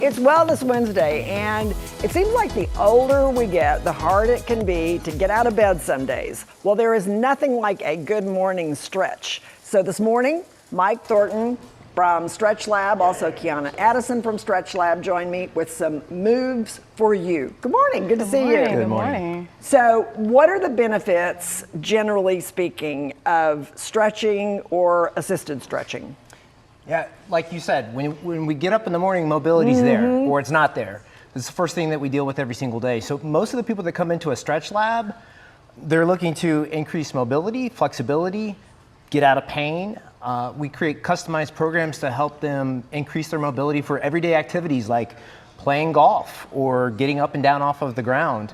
It's Wellness Wednesday, and it seems like the older we get, the harder it can be to get out of bed some days. Well, there is nothing like a good morning stretch. So this morning, Mike Thornton from StretchLab, also Kianna Addison from StretchLab, joined me with some moves for you. Good morning, good to see you. Good morning. So what are the benefits, generally speaking, of stretching or assisted stretching? Yeah, like you said, when we get up in the morning, mobility's there, or it's not there. It's the first thing that we deal with every single day. So most of the people that come into a stretch lab, they're looking to increase mobility, flexibility, get out of pain. We create customized programs to help them increase their mobility for everyday activities like playing golf or getting up and down off of the ground.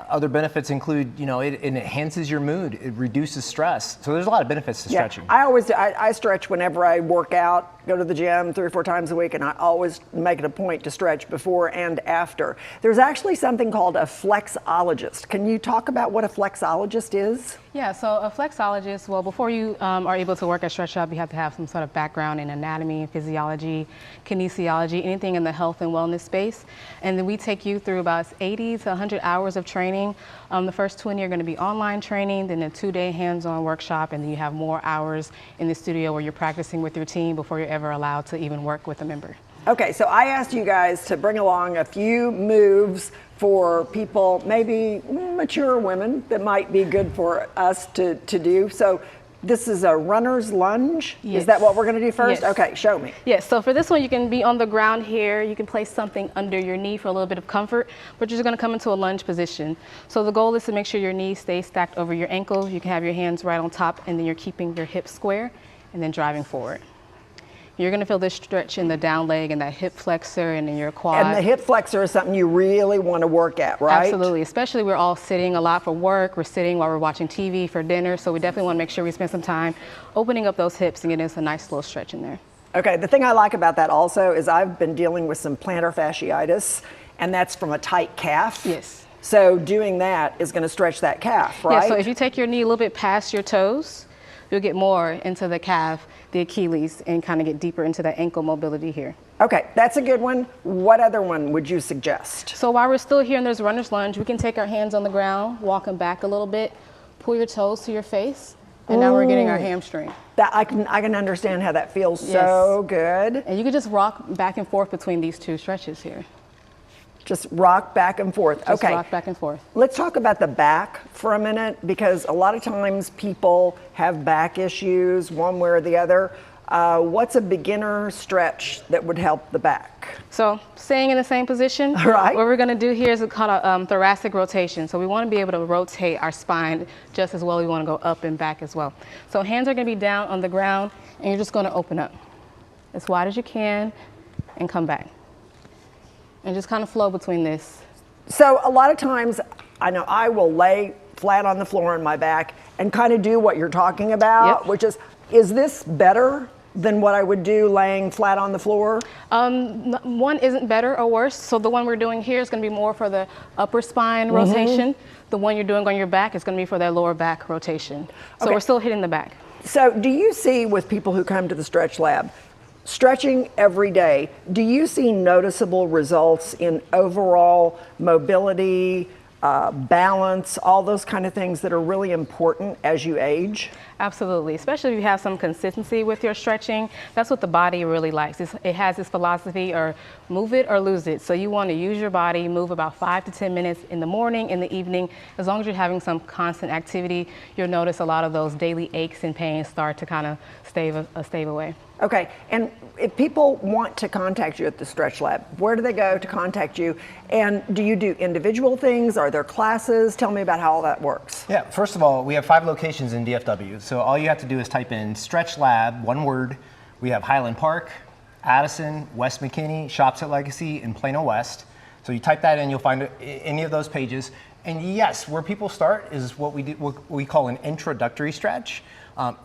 Other benefits include, it enhances your mood, it reduces stress. So there's a lot of benefits to stretching. I stretch whenever I work out, go to the gym 3 or 4 times a week, and I always make it a point to stretch before and after. There's actually something called a flexologist. Can you talk about what a flexologist is? Yeah, so a flexologist, well, before you are able to work at StretchLab, you have to have some sort of background in anatomy, physiology, kinesiology, anything in the health and wellness space. And then we take you through about 80 to 100 hours of training. The first 20 are going to be online training, then a 2-day hands-on workshop, and then you have more hours in the studio where you're practicing with your team before you're ever allowed to even work with a member. Okay, so I asked you guys to bring along a few moves for people, maybe mature women, that might be good for us to do. So this is a runner's lunge? Yes. Is that what we're gonna do first? Yes. Okay, show me. Yes, so for this one, you can be on the ground here. You can place something under your knee for a little bit of comfort, but you're just gonna come into a lunge position. So the goal is to make sure your knees stay stacked over your ankles. You can have your hands right on top, and then you're keeping your hips square and then driving forward. You're gonna feel this stretch in the down leg and that hip flexor and in your quad. And the hip flexor is something you really wanna work at, right? Absolutely, especially we're all sitting a lot for work. We're sitting while we're watching TV for dinner, so we definitely wanna make sure we spend some time opening up those hips and getting us a nice little stretch in there. Okay, the thing I like about that also is I've been dealing with some plantar fasciitis, and that's from a tight calf. Yes. So doing that is gonna stretch that calf, right? Yeah, so if you take your knee a little bit past your toes, you'll get more into the calf, the Achilles, and kind of get deeper into the ankle mobility here. Okay, that's a good one. What other one would you suggest? So while we're still here and there's runner's lunge, we can take our hands on the ground, walk them back a little bit, pull your toes to your face, and now we're getting our hamstring. That I can understand how that feels so good. And you can just rock back and forth between these two stretches here. Just rock back and forth. Just okay. rock back and forth. Let's talk about the back for a minute, because a lot of times people have back issues one way or the other. What's a beginner stretch that would help the back? So staying in the same position, right. What we're gonna do here is called a thoracic rotation. So we wanna be able to rotate our spine just as well. We wanna go up and back as well. So hands are gonna be down on the ground, and you're just gonna open up as wide as you can and come back. And just kind of flow between this. So a lot of times, I know I will lay flat on the floor on my back and kind of do what you're talking about, which is this better than what I would do laying flat on the floor? One isn't better or worse. So the one we're doing here is gonna be more for the upper spine rotation. The one you're doing on your back is gonna be for that lower back rotation. So we're still hitting the back. So do you see with people who come to the Stretch Lab, stretching every day, do you see noticeable results in overall mobility, balance, all those kind of things that are really important as you age? Absolutely, especially if you have some consistency with your stretching. That's what the body really likes. It has this philosophy, or move it or lose it. So you want to use your body, move about 5 to 10 minutes in the morning, in the evening. As long as you're having some constant activity, you'll notice a lot of those daily aches and pains start to kind of stave away. Okay, and if people want to contact you at the Stretch Lab, where do they go to contact you? And do you do individual things? Are there classes? Tell me about how all that works. Yeah, first of all, we have 5 locations in DFW. So all you have to do is type in Stretch Lab, one word. We have Highland Park, Addison, West McKinney, Shops at Legacy, and Plano West. So you type that in, you'll find any of those pages. And yes, where people start is what we call an introductory stretch.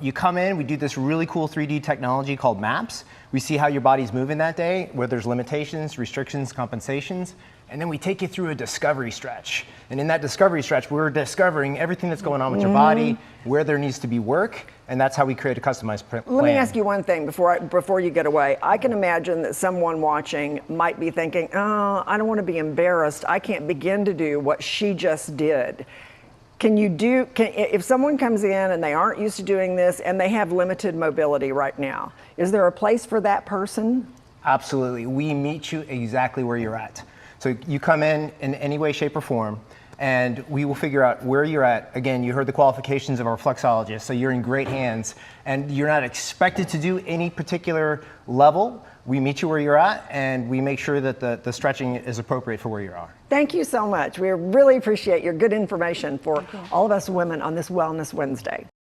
You come in, we do this really cool 3D technology called maps. We see how your body's moving that day, where there's limitations, restrictions, compensations, and then we take you through a discovery stretch. And in that discovery stretch, we're discovering everything that's going on with your body, where there needs to be work, and that's how we create a customized plan. Let me ask you one thing before you get away. I can imagine that someone watching might be thinking, oh, I don't want to be embarrassed. I can't begin to do what she just did. If someone comes in and they aren't used to doing this and they have limited mobility right now, is there a place for that person? Absolutely. We meet you exactly where you're at. So you come in any way, shape, or form, and we will figure out where you're at. Again, you heard the qualifications of our flexologist, so you're in great hands, and you're not expected to do any particular level. We meet you where you're at, and we make sure that the stretching is appropriate for where you are. Thank you so much. We really appreciate your good information for all of us women on this Wellness Wednesday.